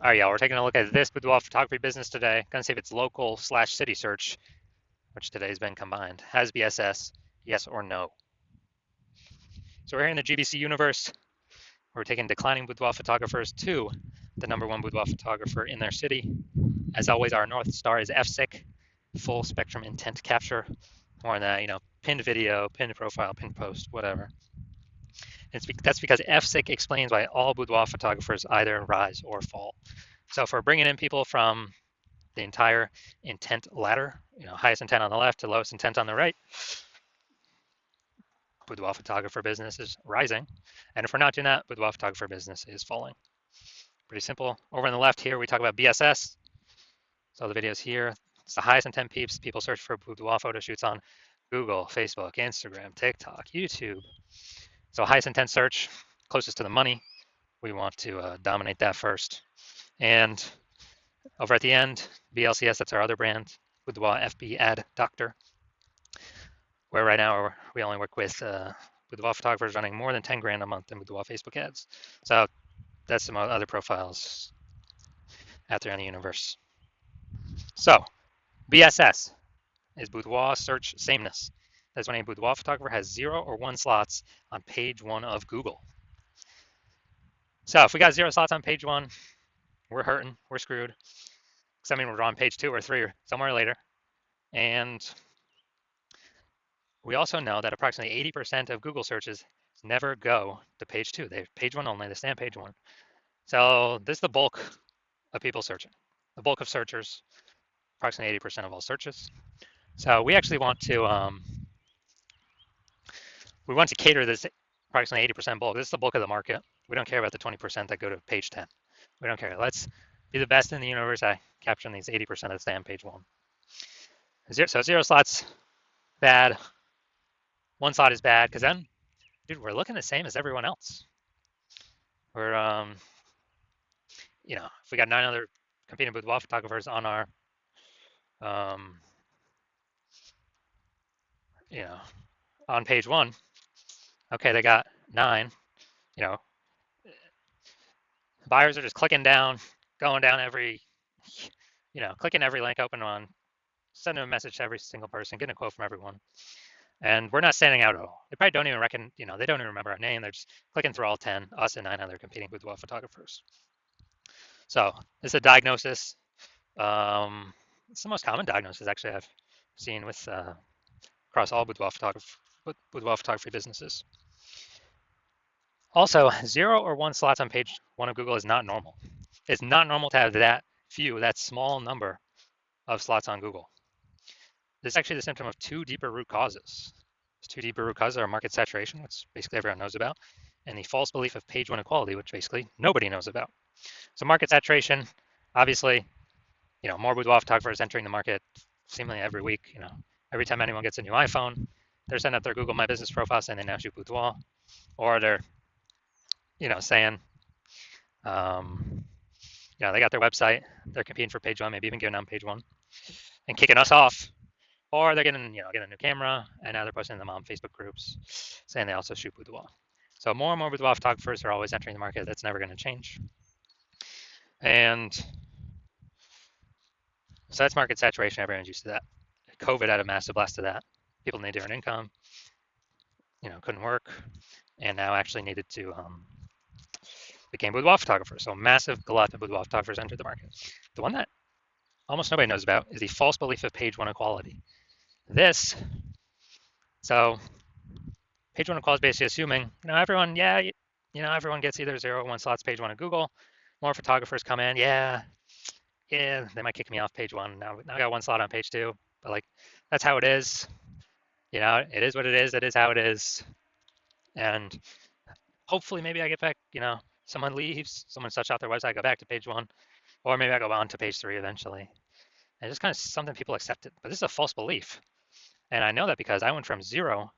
All right, y'all, we're taking a look at this boudoir photography business today. Gonna see if it's local/city search, which today's been combined. Has BSS, yes or no? So we're here in the GBC universe. We're taking declining boudoir photographers to the #1 boudoir photographer in their city. As always, our North Star is FSIC, full spectrum intent capture. More on that, pinned video, pinned profile, pinned post, whatever. That's because FSIC explains why all boudoir photographers either rise or fall. So if we're bringing in people from the entire intent ladder, highest intent on the left to lowest intent on the right, boudoir photographer business is rising. And if we're not doing that, boudoir photographer business is falling. Pretty simple. Over on the left here, we talk about BSS. So the videos here, it's the highest intent peeps. People search for boudoir photo shoots on Google, Facebook, Instagram, TikTok, YouTube. So highest intent search, closest to the money. We want to dominate that first. And over at the end, BLCS, that's our other brand, Boudoir FB Ad Doctor, where right now we only work with boudoir photographers running more than 10 grand a month in boudoir Facebook ads. So that's some other profiles out there in the universe. So BSS is boudoir search sameness. That's when a boudoir photographer has 0 or 1 slots on page 1 of Google. So if we got 0 slots on page 1, we're hurting, we're screwed. Because I mean, we're on page 2 or 3 or somewhere later. And we also know that approximately 80% of Google searches never go to page 2. They page 1 only, they stay on page 1. So this is the bulk of people searching. The bulk of searchers, approximately 80% of all searches. So we actually want to cater this approximately 80% bulk. This is the bulk of the market. We don't care about the 20% that go to page 10. We don't care. Let's be the best in the universe at capturing these 80% that stay on page 1. So 0 slots, bad. 1 slot is bad because then, dude, we're looking the same as everyone else. We're, if we got 9 other competing boudoir photographers on our, on page 1, okay, they got 9, buyers are just clicking down, going down every, clicking every link open on, sending a message to every single person, getting a quote from everyone. And we're not standing out at all. They probably don't even reckon, they don't even remember our name. They're just clicking through all 10, us and 9 other competing boudoir photographers. So this is a diagnosis. It's the most common diagnosis actually I've seen with across all boudoir photography businesses. Also, 0 or 1 slots on page 1 of Google is not normal. It's not normal to have that small number of slots on Google. This is actually the symptom of 2 deeper root causes. These 2 deeper root causes are market saturation, which basically everyone knows about, and the false belief of page 1 equality, which basically nobody knows about. So market saturation, obviously, more boudoir photographers entering the market seemingly every week. Every time anyone gets a new iPhone, they're sending out their Google My Business profile saying they now shoot boudoir, or they're, saying, they got their website, they're competing for page 1, maybe even giving on page 1, and kicking us off, or they're getting a new camera, and now they're posting them on Facebook groups saying they also shoot boudoir. So more and more boudoir photographers are always entering the market. That's never going to change. And so that's market saturation. Everyone's used to that. COVID had a massive blast of that. People needed to earn income, couldn't work, and now actually needed to became boudoir photographers. So massive glut of boudoir photographers entered the market. The one that almost nobody knows about is the false belief of page 1 equality. So page 1 equality is basically assuming, everyone, everyone gets either 0 or 1 slots page 1 of Google. More photographers come in, they might kick me off page 1. Now I got 1 slot on page 2, but that's how it is. It is what it is. It is how it is. And hopefully maybe I get back, someone leaves, someone shuts out their website, I go back to page 1, or maybe I go on to page 3 eventually. And it's just kind of something people accepted. But this is a false belief. And I know that because I went from 0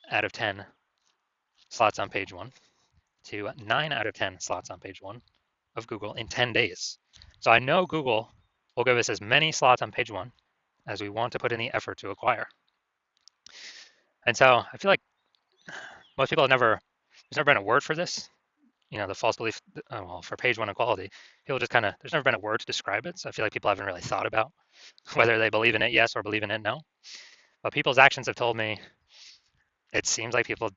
out of 10 slots on page 1 to 9 out of 10 slots on page 1 of Google in 10 days. So I know Google will give us as many slots on page 1 as we want to put in the effort to acquire. And so I feel like most people there's never been a word for this. the false belief, well, for page one equality, people just kind of, there's never been a word to describe it. So I feel like people haven't really thought about whether they believe in it yes or believe in it no. But people's actions have told me it seems like people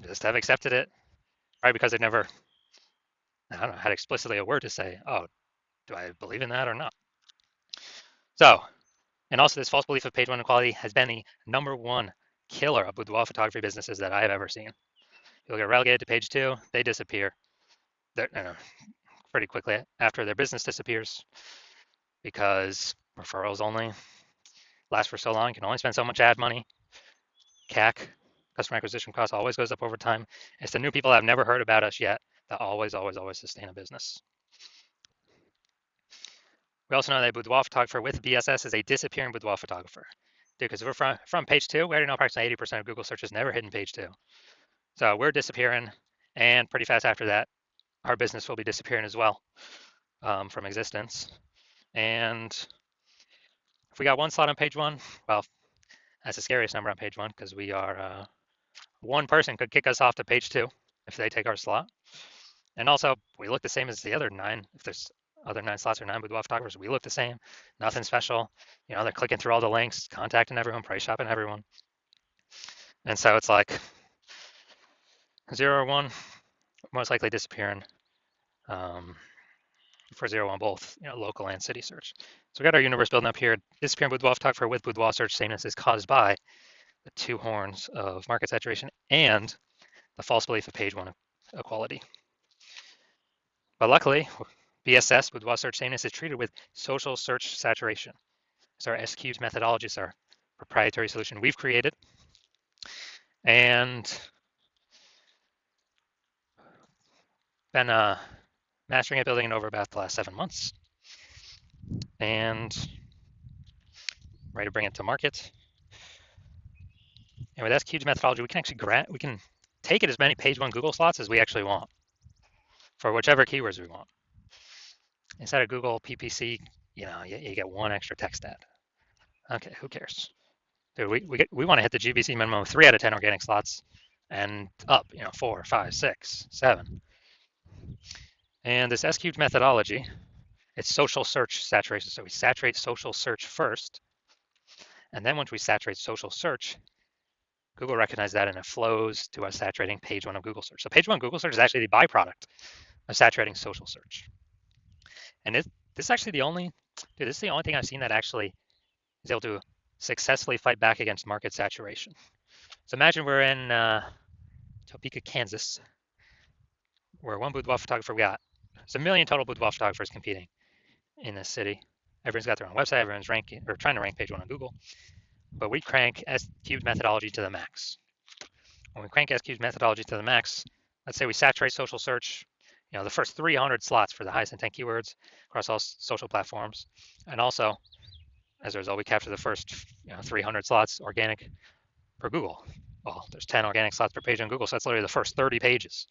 just have accepted it, right? Because they've never, I don't know, had explicitly a word to say, oh, do I believe in that or not? So, and also this false belief of page one equality has been the #1 killer of boudoir photography businesses that I have ever seen. People get relegated to page two, they disappear. They're pretty quickly after their business disappears because referrals only last for so long. You can only spend so much ad money. CAC, customer acquisition cost, always goes up over time. It's the new people that have never heard about us yet that always, always, always sustain a business. We also know that a boudoir photographer with BSS is a disappearing boudoir photographer. Because we're from page two, we already know approximately 80% of Google searches never hit in page two. So we're disappearing, and pretty fast after that, our business will be disappearing as well from existence. And if we got one slot on page one, well, that's the scariest number on page one because we are one person could kick us off to page two if they take our slot. And also, we look the same as the other 9. If there's other 9 slots or 9 boudoir photographers, we look the same. Nothing special. They're clicking through all the links, contacting everyone, price shopping everyone. And so it's like 0 or 1, most likely disappearing for 0 1 both, local and city search. So we got our universe building up here. Disappearing boudoir photographer with boudoir search sameness is caused by the 2 horns of market saturation and the false belief of page one equality. But luckily, BSS, boudoir search sameness, is treated with social search saturation. It's our SQs methodology. It's our proprietary solution we've created. And been mastering it, building it over about the last 7 months. And ready to bring it to market. And with SQs methodology, we can actually take it as many page one Google slots as we actually want for whichever keywords we want. Instead of Google PPC, you get 1 extra text ad. Okay, who cares? Dude, we want to hit the GBC minimum of 3 out of 10 organic slots and up, 4, 5, 6, 7. And this SQs methodology, it's social search saturation. So we saturate social search first. And then once we saturate social search, Google recognizes that and it flows to us saturating page one of Google search. So page one Google search is actually the byproduct of saturating social search. And this is actually the only thing I've seen that actually is able to successfully fight back against market saturation. So imagine we're in Topeka, Kansas, where one boudoir photographer we got. There's 1 million total boudoir photographers competing in this city. Everyone's got their own website. Everyone's ranking or trying to rank page one on Google. But we crank SQs methodology to the max. When we crank SQs methodology to the max, let's say we saturate social search, the first 300 slots for the highest intent keywords across all social platforms. And also, as a result, we capture the first 300 slots organic per Google. Well, there's 10 organic slots per page on Google, so that's literally the first 30 pages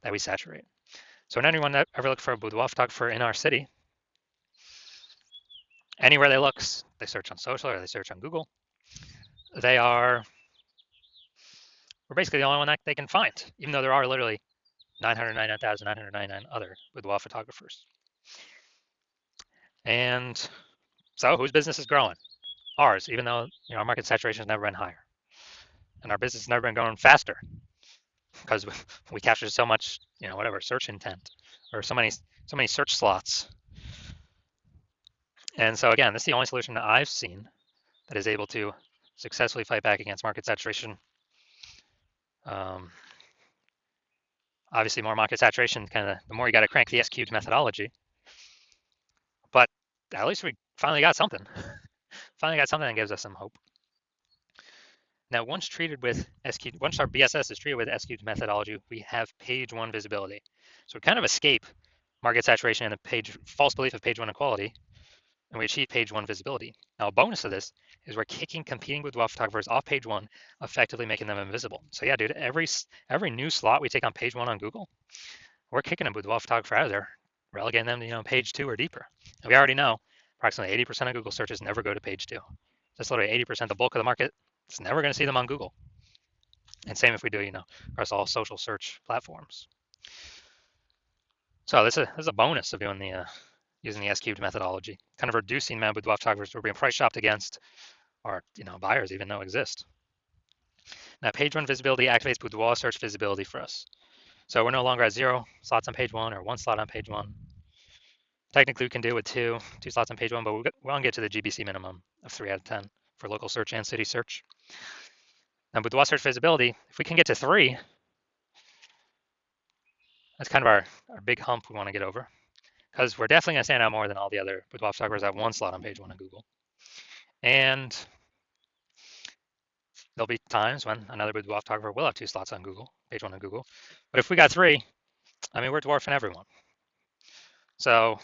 that we saturate. So when anyone that ever look for a boudoir photographer in our city, anywhere they look, they search on social or they search on Google, we're basically the only one that they can find, even though there are literally 999,999 other boudoir photographers. And so whose business is growing? Ours, even though our market saturation has never been higher. And our business has never been growing faster because we capture so much, search intent or so many search slots. And so again, this is the only solution that I've seen that is able to successfully fight back against market saturation. Obviously, more market saturation, the more you got to crank the SQs methodology. But at least we finally got something. Finally got something that gives us some hope. Now, once our BSS is treated with SQs methodology, we have page one visibility. So we kind of escape market saturation and the false belief of page one equality, and we achieve page one visibility. Now, a bonus of this is we're kicking competing boudoir photographers off page one, effectively making them invisible. So yeah, dude, every new slot we take on page one on Google, we're kicking a boudoir photographer out of there, relegating them to page two or deeper. And we already know approximately 80% of Google searches never go to page two. That's literally 80%, the bulk of the market. It's never going to see them on Google. And same if we do, across all social search platforms. So this is a bonus of doing the using the S cubed methodology, kind of reducing amount of boudoir photographers we're being price shopped against, or buyers even know exist. Now, page one visibility activates boudoir search visibility for us. So we're no longer at 0 slots on page one or 1 slot on page one. Technically, we can do it with two slots on page one, but we want to get to the GBC minimum of 3 out of 10 for local search and city search. Now, boudoir search visibility, if we can get to 3, that's kind of our big hump we want to get over, because we're definitely going to stand out more than all the other boudoir photographers at 1 slot on page one on Google. And there'll be times when another boudoir photographer will have 2 slots on Google, page one on Google. But if we got 3, I mean, we're dwarfing everyone. So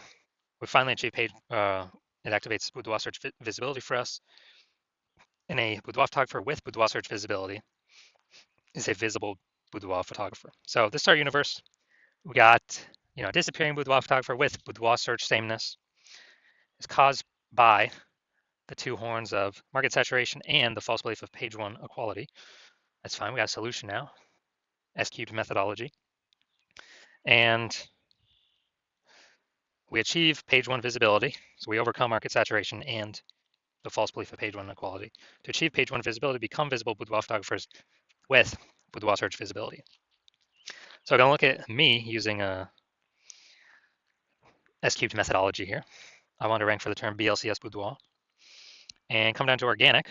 we finally achieved page. It activates boudoir search visibility for us. And a boudoir photographer with boudoir search visibility is a visible boudoir photographer. So this is our universe. We got disappearing boudoir photographer with boudoir search sameness. Is caused by the 2 horns of market saturation and the false belief of page one equality. That's fine. We got a solution now. S cubed methodology. And we achieve page one visibility. So we overcome market saturation and the false belief of page one inequality. To achieve page one visibility, become visible boudoir photographers with boudoir search visibility. So I'm going to look at me using a S cubed methodology here. I want to rank for the term BLCS boudoir and come down to organic.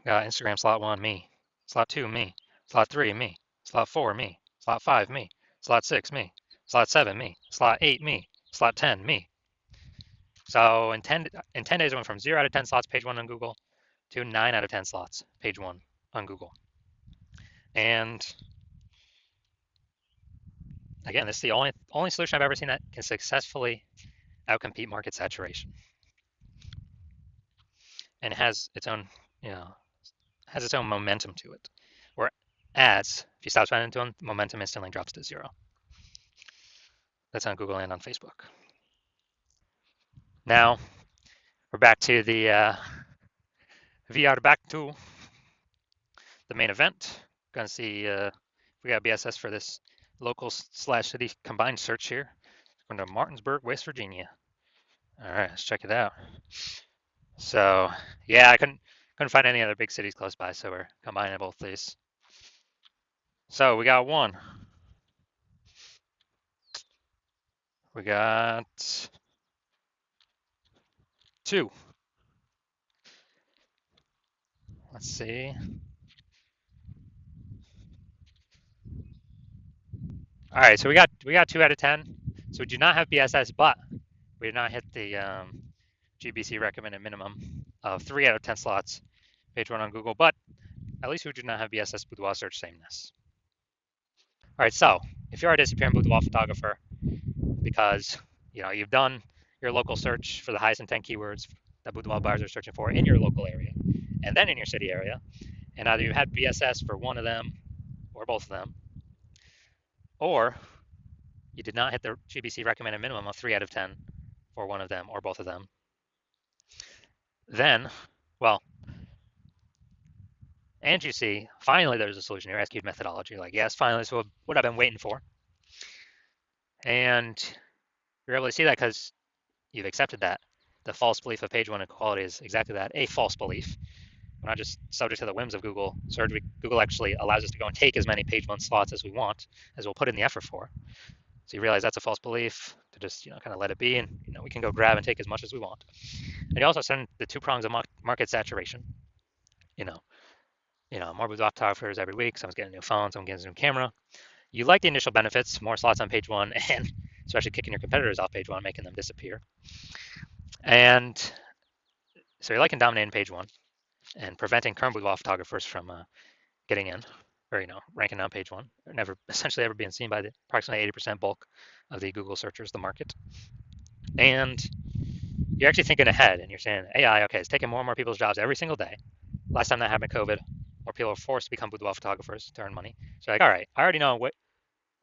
Got Instagram slot 1, me. Slot 2, me. Slot 3, me. Slot 4, me. Slot 5, me. Slot 6, me. Slot 7, me. Slot 8, me. Slot 10, me. So in 10 days, I went from 0 out of 10 slots page one on Google to 9 out of 10 slots page one on Google. And again, this is the only solution I've ever seen that can successfully outcompete market saturation. And it has its own, has its own momentum to it. Where ads, if you stop spending into them, momentum instantly drops to 0. That's on Google and on Facebook. Now we're back to the VR back to the main event. Gonna see we got BSS for this local/city combined search here. Going to Martinsburg, West Virginia. All right, let's check it out. So yeah, I couldn't find any other big cities close by, so we're combining both these. So we got 1. We got 2. Let's see. All right, so we got 2 out of 10. So we do not have BSS, but we did not hit the GBC recommended minimum of 3 out of 10 slots page one on Google, but at least we do not have BSS boudoir search sameness. All right, so if you're a disappearing boudoir photographer, because you've done your local search for the highest intent keywords that boudoir buyers are searching for in your local area, and then in your city area, and either you had BSS for one of them or both of them, or you did not hit the GBC recommended minimum of 3 out of 10 for one of them or both of them, then, well, and you see, finally there's a solution here, S cubed methodology. Like, yes, finally, this is what I've been waiting for. And you're able to see that because you've accepted that the false belief of page one equality is exactly that, a false belief. We're not just subject to the whims of Google search. Google actually allows us to go and take as many page one slots as we want, as we'll put in the effort for. So you realize that's a false belief, to just kind of let it be, and we can go grab and take as much as we want. And you also send the 2 prongs of market saturation. More boudoir photographers every week. Someone's getting a new phone, someone getting a new camera. You like the initial benefits, more slots on page one, and especially kicking your competitors off page one, making them disappear. And so you're liking dominating page one and preventing current boudoir photographers from getting in, or ranking on page one, or essentially ever being seen by the approximately 80% bulk of the Google searchers, the market. And you're actually thinking ahead, and you're saying AI, okay, it's taking more and more people's jobs every single day. Last time that happened, COVID, more people were forced to become boudoir photographers to earn money. So like, all right, I already know what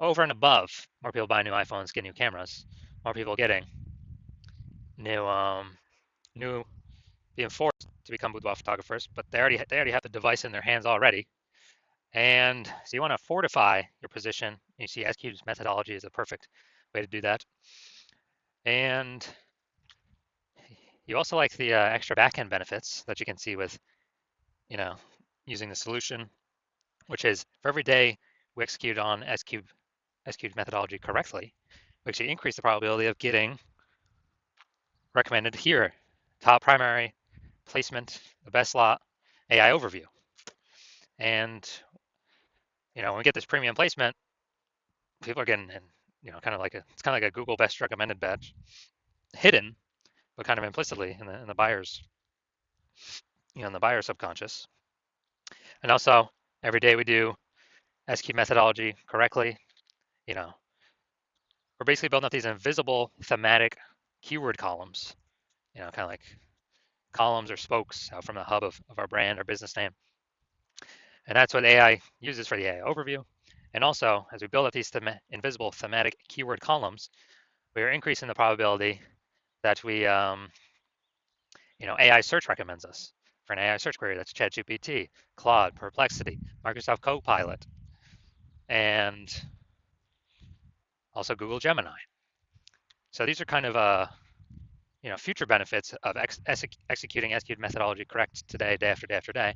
over and above more people buying new iPhones, get new cameras, more people getting new being forced to become boudoir photographers, but they already have the device in their hands already. And so you want to fortify your position. You see SQ's methodology is a perfect way to do that. And you also like the extra backend benefits that you can see with, you know, using the solution, which is for every day we execute on SQ's methodology correctly, we actually increase the probability of getting recommended here. Top primary, placement, the best lot, AI overview. And, when we get this premium placement, people are getting, kind of like it's kind of like a Google best recommended badge, hidden, but kind of implicitly in the buyer's, in the buyer subconscious. And also, every day we do SQ methodology correctly, you know, we're basically building up these invisible thematic keyword columns, kind of like columns or spokes out from the hub of our brand, our business name. And that's what AI uses for the AI overview. And also, as we build up these invisible thematic keyword columns, we are increasing the probability that AI search recommends us for an AI search query. That's ChatGPT, Claude, Perplexity, Microsoft Copilot, and also Google Gemini. So these are kind of future benefits of executing SQ methodology correct today, day after day after day.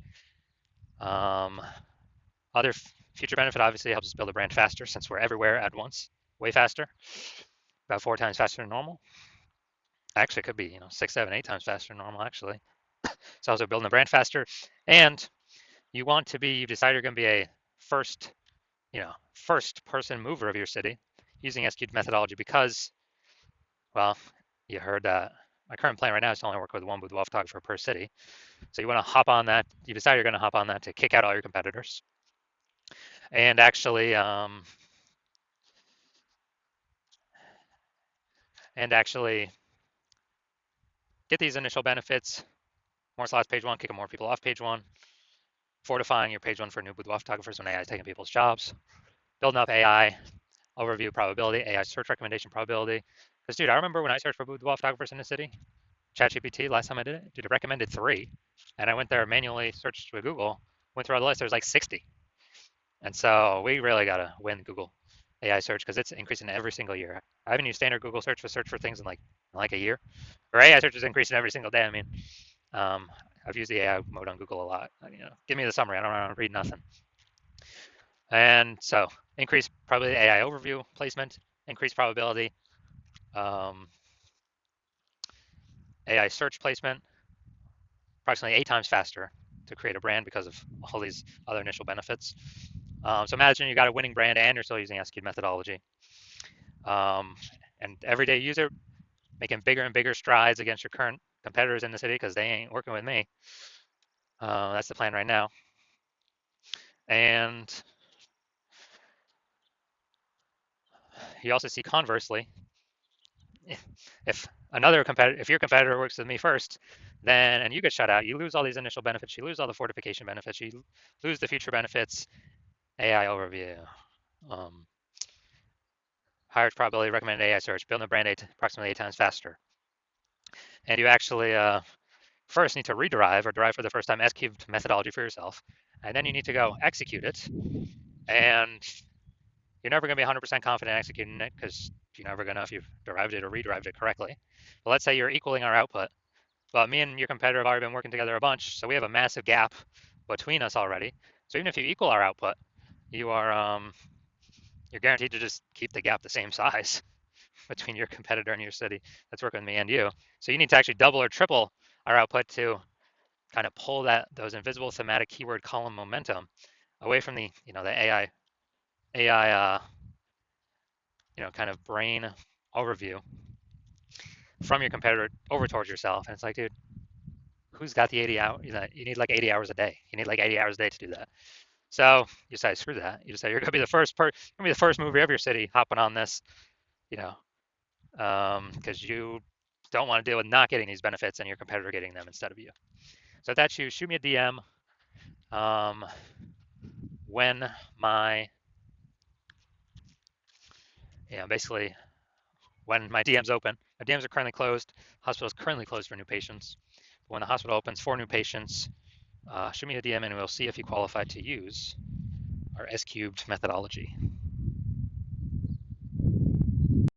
Other future benefit obviously helps us build a brand faster since we're everywhere at once, way faster, about 4 times faster than normal. Actually, it could be 6, 7, 8 times faster than normal actually. So also building a brand faster, and you decide you're going to be a first person mover of your city using SQ methodology because, well, you heard that my current plan right now is to only work with one boudoir photographer per city. So you want to hop on that. You decide you're going to hop on that to kick out all your competitors, and actually get these initial benefits. More slots page one, kicking more people off page one, fortifying your page one for new boudoir photographers when AI is taking people's jobs, building up AI overview probability, AI search recommendation probability. Because, dude, I remember when I searched for boudoir photographers in the city, ChatGPT, last time I did it, dude, it recommended 3. And I went there, manually searched with Google, went through all the list, there's like 60. And so we really got to win Google AI search because it's increasing every single year. I haven't used standard Google search for things in like a year. Or AI search is increasing every single day. I mean, I've used the AI mode on Google a lot. Give me the summary. I don't want to read nothing. And so increased probability AI overview placement, increased probability AI search placement, approximately 8 times faster to create a brand because of all these other initial benefits. So imagine you got a winning brand and you're still using SQ methodology. And everyday user making bigger and bigger strides against your current competitors in the city because they ain't working with me. That's the plan right now. And you also see conversely, if your competitor works with me first, and you get shut out, you lose all these initial benefits, you lose all the fortification benefits, you lose the future benefits, AI overview, higher probability recommended AI search, building a brand approximately 8 times faster. And you actually first need to rederive or derive for the first time SQ methodology for yourself, and then you need to go execute it. And you're never going to be 100% confident executing it because you're never going to if you've derived it or rederived it correctly. But let's say you're equaling our output. But me and your competitor have already been working together a bunch, so we have a massive gap between us already. So even if you equal our output, you're guaranteed to just keep the gap the same size between your competitor and your city that's working with me and you. So you need to actually double or triple our output to kind of pull those invisible thematic keyword column momentum away from the AI kind of brain overview from your competitor over towards yourself. And it's like, dude, who's got the 80 hours? You need like 80 hours a day. You need like 80 hours a day to do that. So you decide, screw that. You decide you're gonna be the first mover of your city hopping on this, because you don't want to deal with not getting these benefits and your competitor getting them instead of you. So if that's you, shoot me a DM. When my basically when my DM's open, my DMs are currently closed. Hospital is currently closed for new patients. But when the hospital opens for new patients, shoot me a DM and we'll see if you qualify to use our S cubed methodology.